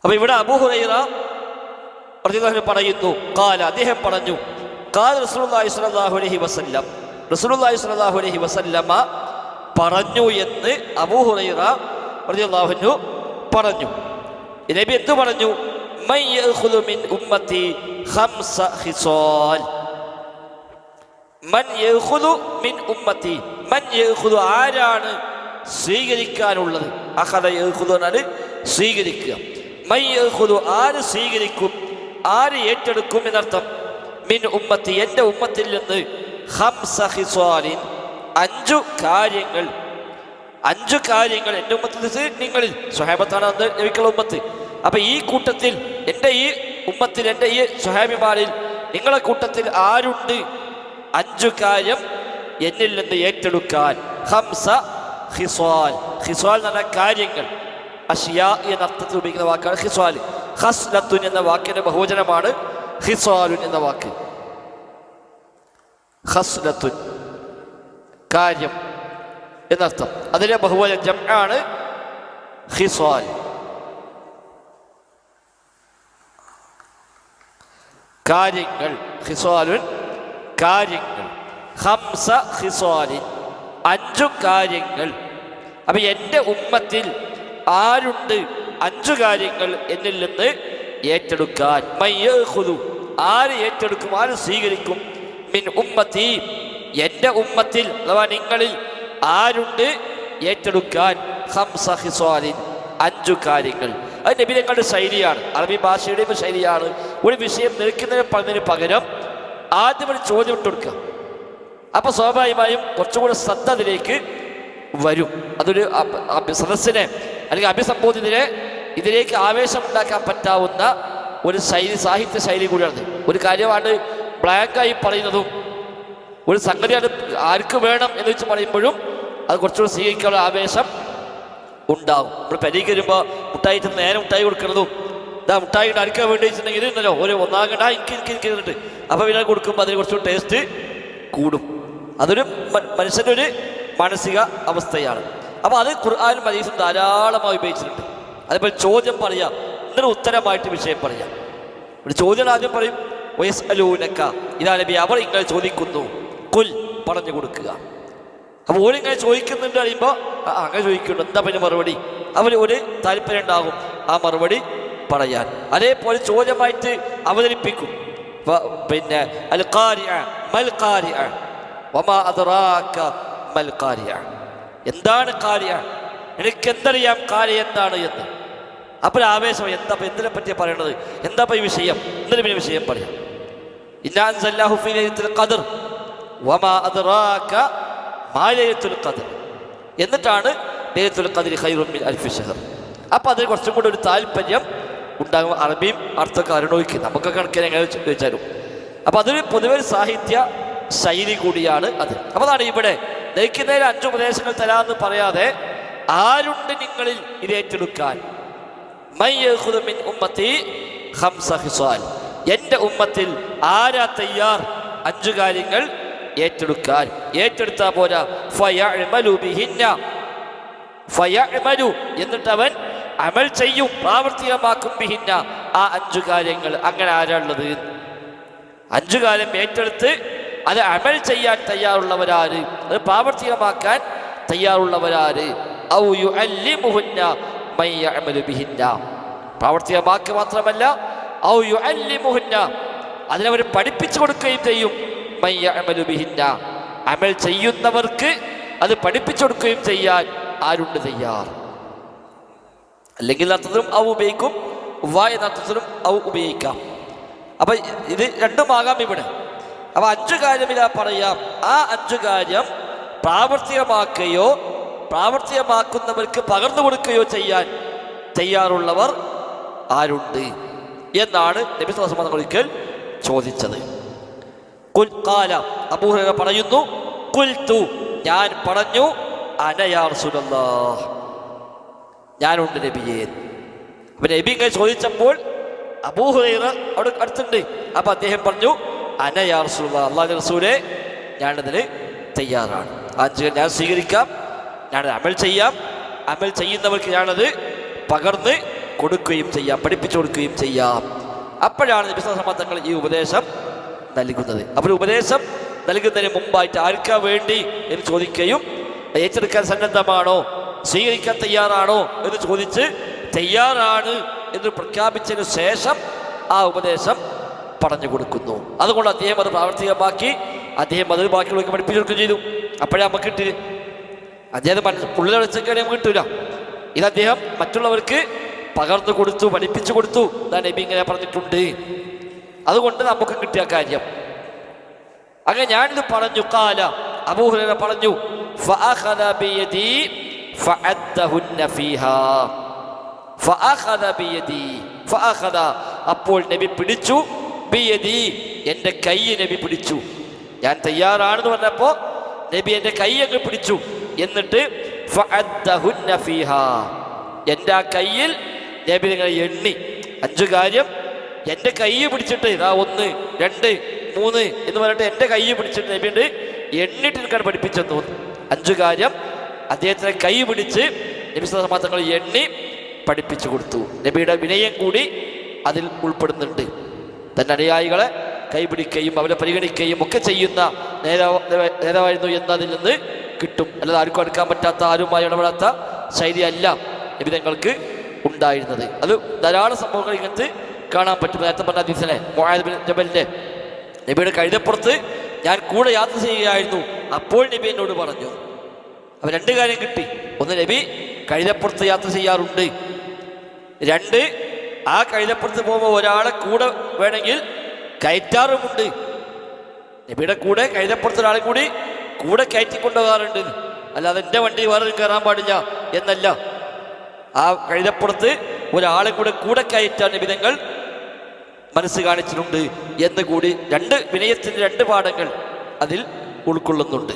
അപ്പൊ ഇവിടെ അബൂ ഹുറൈറ റളിയല്ലാഹു പറയുന്നു, ഖാല, അദ്ദേഹം പറഞ്ഞു, ഖാല റസൂലുള്ളാഹി സ്വല്ലല്ലാഹു അലൈഹി വസല്ലം, റസൂലുള്ളാഹി സ്വല്ലല്ലാഹു അലൈഹി വസല്ലമ പറഞ്ഞു എന്ന് അബൂ ഹുറൈറ റളിയല്ലാഹു അൻഹു പറഞ്ഞു. നബി എന്തു പറഞ്ഞു? മൻ യഖുദു മിൻ ഉമ്മത്തി ഖംസ ഖിസാൽ. മൻ യഖുദു മിൻ ഉമ്മത്തി, മൻ യഖുദു, ആരാണ് സ്വീകരിക്കാനുള്ളത്? അഖദ യഖുദു എന്നാൽ സ്വീകരിക്കുക. മൻ യഖുദു, ആര് സ്വീകരിക്കും, ആര് ഏറ്റെടുക്കും എന്നർത്ഥം. മിൻ ഉമ്മത്തി, എൻ്റെ ഉമ്മത്തിൽ നിന്ന്, ഖംസ ഖിസാലിൻ, 5 കാര്യങ്ങൾ. 5 കാര്യങ്ങൾ എൻ്റെ ഉമ്മത്തിൽ നിങ്ങളിൽ, സ്വഹാബത്താണ് അന്ന് നബിക്കുള്ള ഉമ്മത്ത്. അപ്പൊ ഈ കൂട്ടത്തിൽ, എൻ്റെ ഈ ഉമ്മത്തിൽ, എൻ്റെ ഈ സ്വഹാബിമാരിൽ, നിങ്ങളെ കൂട്ടത്തിൽ ആരുണ്ട് 5 കാര്യം എന്നിൽ നിന്ന് ഏറ്റെടുക്കാൻ? ഖംസ ഖിസാൽ. ഖിസാൽ എന്ന് പറഞ്ഞ കാര്യങ്ങൾ, അഷിയ എന്ന അർത്ഥത്തിൽ ഉപയോഗിക്കുന്ന വാക്കാണ് ഖിസാൽ. ഖസ്ലത്തുൻ എന്ന വാക്കിന്റെ ബഹുവചനമാണ് ഖിസാലുൻ എന്ന വാക്ക്. ഖസ്ലത്തുൻ, കാര്യം എന്നർത്ഥം. അതിലെ ബഹുവചന ജംആണ് ഖിസാൽ. കാര്യങ്ങൾ, ഖിസാലുൻ കാര്യങ്ങൾ. ഖംസ ഖിസാലിൻ, 5 കാര്യങ്ങൾ. അപ്പൊ എൻ്റെ ഉമ്മത്തിൽ ആരുണ്ട് 5 കാര്യങ്ങൾ എന്നിൽ നിന്ന് ഏറ്റെടുക്കാൻ? മയ്യഖുദു, ആര് ഏറ്റെടുക്കും, ആര് സ്വീകരിക്കും? മിൻ ഉമ്മത്തി, എൻ്റെ ഉമ്മത്തിൽ അഥവാ നിങ്ങളിൽ ആരുണ്ട് ഏറ്റെടുക്കാൻ? ഖംസ ഖിസാലിൻ, 5 കാര്യങ്ങൾ. അത് നബി തങ്ങളുടെ ശൈലിയാണ്, അറബി ഭാഷയുടെയും ശൈലിയാണ്. ഒരു വിഷയം നിൽക്കുന്നതിന് പകരം ആദ്യം ഒരു ചോദ്യം ഇട്ട് കൊടുക്കുക. അപ്പൊ സ്വാഭാവികമായും കുറച്ചുകൂടെ ശ്രദ്ധ അതിലേക്ക് വരും. അതൊരു സദസ്സിനെ അല്ലെങ്കിൽ അഭിസംബോധിതരെ ഇതിലേക്ക് ആവേശം ഉണ്ടാക്കാൻ പറ്റാവുന്ന ഒരു ശൈലി, സാഹിത്യ ശൈലി കൂടിയാണ്. ഒരു കാര്യമാണ് ബ്ലാങ്കായി പറയുന്നതും, ഒരു സംഗതിയാണ് ആർക്ക് വേണം എന്ന് വെച്ച് പറയുമ്പോഴും അത് കുറച്ചുകൂടി സ്വീകരിക്കാനുള്ള ആവേശം ഉണ്ടാകും. നമ്മൾ പെരീക്ക് വരുമ്പോൾ മുട്ടായി നേരെ മുട്ടായി കൊടുക്കുന്നതും, ഇതാ മുട്ടായി അടിക്കാൻ വേണ്ടി വെച്ചിട്ടുണ്ടെങ്കിൽ ഇല്ലല്ലോ, ഒരു ഒന്നാകണ്ട എനിക്ക് ഇരുന്നിട്ട് അപ്പോൾ പിന്നെ കൊടുക്കുമ്പോൾ അതിന് കുറച്ചുകൂടി ടേസ്റ്റ് കൂടും. അതൊരു മനുഷ്യൻ്റെ ഒരു മാനസിക അവസ്ഥയാണ്. അപ്പോൾ അത് ഖുർആനും ഹദീസും ധാരാളമായി ഉപയോഗിച്ചിട്ടുണ്ട്. അതേപോലെ ചോദ്യം പറയാം, എന്നിട്ട് ഉത്തരമായിട്ട് വിഷയം പറയാം. ഒരു ചോദ്യം ആദ്യം പറയും, വയസ്അലൂനക, ഇതാ നബി അവർ ഇങ്ങനെ ചോദിക്കുന്നു, കുൽ, പറഞ്ഞു കൊടുക്കുക. അപ്പോൾ ഓരിങ്ങനെ ചോദിക്കുന്നുണ്ട് അറിയുമ്പോൾ അങ്ങനെ ചോദിക്കുന്നുണ്ട്, എന്താ പിന്നെ മറുപടി? അവർ ഒരു താല്പര്യം ഉണ്ടാകും ആ മറുപടി പറയാൻ. അതേപോലെ ചോദ്യമായിട്ട് അവതരിപ്പിക്കും. പിന്നെ അൽ ഖാരിഅ മൽ ഖാരിഅ വമാ അദ്റാക മൽ ഖാരിഅ, എന്താണ് ഖാരിഅ, എനിക്ക് എന്തറിയാം ഖാരിഅ എന്താണ് എന്ന്. അപ്പോൾ ആവേശം, എന്താ എന്തിനെ പറ്റിയാണ് പറയണത്, എന്താ ഈ വിഷയം, എന്നിട്ട് പിന്നെ വിഷയം പറയാം. ഇന്നാ അൻസൽനാഹു ഫീ ലൈലത്തുൽ ഖദ്ർ വമാ അദ്റാക മാ ലൈലത്തുൽ ഖദ്ർ, എന്നിട്ടാണ് ലൈലത്തുൽ ഖദ്രി ഖൈറുൻ മിൻ അൽഫി ശഹർ. അപ്പോൾ അതിന് കുറച്ചും കൂടെ ഒരു താല്പര്യം ഉണ്ടാകും. അറബിയും അർത്ഥമൊക്കെ അറിയണമെങ്കിൽ നമുക്കൊക്കെ കണക്കിന് എങ്ങനെ ചോദിച്ചാലും. അപ്പോൾ അതൊരു പൊതുവെ സാഹിത്യ ശൈലി കൂടിയാണ് അത്. അപ്പോൾ അതാണ് ഇവിടെ നയിക്കുന്നതിന് 5 ഉപദേശങ്ങൾ തരാമെന്ന് പറയാതെ ആരുണ്ട് നിങ്ങളിൽ ഇത് ഏറ്റെടുക്കാൻ? മൻ യഖുദു മിൻ ഉമ്മത്തി ഖംസ ഖിസാൽ, എൻ്റെ ഉമ്മത്തിൽ ആരാ തയ്യാർ 5 കാര്യങ്ങൾ ഏറ്റെടുക്കാൻ? ഏറ്റെടുത്താൽ പോരാ, ഫയഅമലു ബിഹിന്ന, ഫയഅമലു, എന്നിട്ട് അവൻ അമൽ ചെയ്യും, പ്രാവർത്തികമാക്കും, ബിഹിന്ന, ആ 5 കാര്യങ്ങൾ. അങ്ങനെ ആരാളുള്ളത്? 5 കാര്യം ഏറ്റെടുത്ത് അത് അമൽ ചെയ്യാൻ തയ്യാറുള്ളവരാര്, അത് പ്രാവർത്തികമാക്കാൻ തയ്യാറുള്ളവരാര്? ഔ യുഅല്ലിമുഹുന്ന മൻ യഅമലു ബിഹിന്ന, പ്രാവർത്തികമാക്കുക മാത്രമല്ല, ഔ യുഅല്ലിമുഹുന്ന, അതിനവർ പഠിപ്പിച്ചു കൊടുക്കുകയും ചെയ്യും. മൻ യഅമലു ബിഹിന്ന, അമൽ ചെയ്യുന്നവർക്ക് അത് പഠിപ്പിച്ചു കൊടുക്കുകയും ചെയ്യാൻ ആരുണ്ട് തയ്യാർ? അല്ലെങ്കിൽ അർത്ഥത്തിലും ഔ ഉപയോഗിക്കും, എന്ന അർത്ഥത്തിലും ഔ ഉപയോഗിക്കാം. അപ്പൊ ഇത് രണ്ടുമാകാം ഇവിടെ. അപ്പൊ 5 കാര്യം ഇതാ പറയാം. ആ 5 കാര്യം പ്രാവർത്തികമാക്കുകയോ പ്രാവർത്തികമാക്കുന്നവർക്ക് പകർന്നു കൊടുക്കുകയോ ചെയ്യാൻ തയ്യാറുള്ളവർ ആരുണ്ട് എന്നാണ് നബി സ്വല്ലല്ലാഹു അലൈഹി വസല്ലം ഒരിക്കൽ ചോദിച്ചത്. ഖുൽ ഖാല, അബൂ ഹുറൈറ പറയുന്നു, ഖുൽതു, ഞാൻ പറഞ്ഞു, അന യാ റസൂലല്ലാഹ്, ഞാനുണ്ട് നബിയേ. അപ്പൊ നബി ഇങ്ങനെ ചോദിച്ചപ്പോൾ അബൂ ഹുറൈറ അവിടെ അടുത്തുണ്ട്. അപ്പൊ അദ്ദേഹം പറഞ്ഞു, അന യാ റസൂലല്ലാഹ്, അല്ലാഹുവിന്റെ റസൂലേ, ഞാനതിന് തയ്യാറാണ്. ഞാൻ സ്വീകരിക്കാം, ഞാനത് അമൽ ചെയ്യാം, അമൽ ചെയ്യുന്നവർക്ക് ഞാനത് പകർന്ന് കൊടുക്കുകയും ചെയ്യാം, പഠിപ്പിച്ചു കൊടുക്കുകയും ചെയ്യാം. അപ്പോഴാണ് നബി സല്ലല്ലാഹു അലൈഹി വസല്ലം തങ്ങൾ ഈ ഉപദേശം നൽകുന്നത്. അപ്പോൾ ഉപദേശം നൽകുന്നതിന് മുമ്പായിട്ട് ആർക്കാ വേണ്ടി എന്ന് ചോദിക്കുകയും ഏറ്റെടുക്കാൻ സന്നദ്ധമാണോ, സ്വീകരിക്കാൻ തയ്യാറാണോ എന്ന് ചോദിച്ച് തയ്യാറാണ് എന്ന് പ്രഖ്യാപിച്ചതിന് ശേഷം ആ ഉപദേശം പറഞ്ഞു കൊടുക്കുന്നു. അതുകൊണ്ട് അദ്ദേഹം അത് പ്രാവർത്തികമാക്കി അദ്ദേഹം അത് ബാക്കിയുള്ളവർക്ക് പഠിപ്പിച്ചു കൊടുക്കുകയും ചെയ്തു. അപ്പോഴേ നമുക്ക് കിട്ടില്ല. അദ്ദേഹം ഉള്ളിൽ വെച്ചൊക്കെ നമുക്ക് കിട്ടൂല. ഇത് അദ്ദേഹം മറ്റുള്ളവർക്ക് പകർന്നു കൊടുത്തു, പഠിപ്പിച്ചു കൊടുത്തു. നബി ഇങ്ങനെ പറഞ്ഞിട്ടുണ്ട്, അതുകൊണ്ട് നമുക്ക് കിട്ടിയ കാര്യം. അങ്ങനെ ഞാനിത് പറഞ്ഞു. കാല അബൂ ഹുറൈറ പറഞ്ഞു, ഫഅഖദ ബിയദി ഫഅദ്ദഹുന്ന ഫീഹാ. ഫഅഖദ ബിയദി, ഫഅഖദ അപ്പോൾ നബി പിടിച്ചു, ബിയദി എൻ്റെ കൈ നബി പിടിച്ചു. ഞാൻ തയ്യാറാണെന്ന് പറഞ്ഞപ്പോൾ നബി എൻ്റെ കൈ അങ്ങ് പിടിച്ചു. എന്നിട്ട് ഫഅദ്ദഹുന്ന ഫീഹാ, എൻ്റെ ആ കയ്യിൽ നബി നിങ്ങളെ എണ്ണി. 5 കാര്യം എൻ്റെ കൈ പിടിച്ചിട്ട്, ഇതാ 1 2 3 എന്ന് പറഞ്ഞിട്ട് എൻ്റെ കൈ പിടിച്ചിട്ട് നബിയുണ്ട് എണ്ണിട്ട് എനിക്കാണ് പഠിപ്പിച്ചെന്ന് തോന്നുന്നു. 5 കാര്യം അദ്ദേഹത്തിനെ കൈ പിടിച്ച് നബി സല്ലല്ലാഹു അലൈഹി വസല്ലം തങ്ങൾ എണ്ണി പഠിപ്പിച്ചു കൊടുത്തു. നബിയുടെ വിനയം കൂടി അതിൽ ഉൾപ്പെടുന്നുണ്ട്. തൻ്റെ അനുയായികളെ കൈപിടിക്കുകയും അവരെ പരിഗണിക്കുകയും ഒക്കെ ചെയ്യുന്ന നേതാവായിരുന്നു എന്നതിൽ നിന്ന് കിട്ടും. അല്ലാതെ ആർക്കും അടുക്കാൻ പറ്റാത്ത, ആരുമായി ഇടപെടാത്ത ശൈലിയല്ല നബി തങ്ങൾക്ക് ഉണ്ടായിരുന്നത്. അത് ധാരാളം സംഭവങ്ങൾ ഇങ്ങനത്തെ കാണാൻ പറ്റും. നേരത്തെ പറഞ്ഞ ഹദീസിലെ മുആദ് ബിൻ ജബലിന്റെ നബിയുടെ കഴുതപ്പുറത്ത് ഞാൻ കൂടെ യാത്ര ചെയ്യുകയായിരുന്നു, അപ്പോൾ നബി എന്നോട് പറഞ്ഞു. അപ്പോൾ 2 കാര്യം കിട്ടി. 1, നബി കഴുതപ്പുറത്ത് യാത്ര ചെയ്യാറുണ്ട്. 2, ആ കഴുതപ്പുറത്ത് പോകുമ്പോൾ ഒരാളെ കൂടെ വേണമെങ്കിൽ കയറ്റാറുമുണ്ട്. നബിയുടെ കൂടെ കഴുതപ്പുറത്ത് ഒരാളെ കൂടെ കയറ്റിക്കൊണ്ടുപോകാറുണ്ട്. അല്ലാതെ എൻ്റെ വണ്ടി വേറെ കയറാൻ പാടില്ല എന്നല്ല. ആ കഴുതപ്പുറത്ത് ഒരാളെ കൂടെ കയറ്റാൻ നബി തങ്ങൾ മനസ്സ് കാണിച്ചിട്ടുണ്ട് എന്ന് കൂടി വിനയത്തിൻ്റെ 2 പാഠങ്ങൾ അതിൽ ഉൾക്കൊള്ളുന്നുണ്ട്.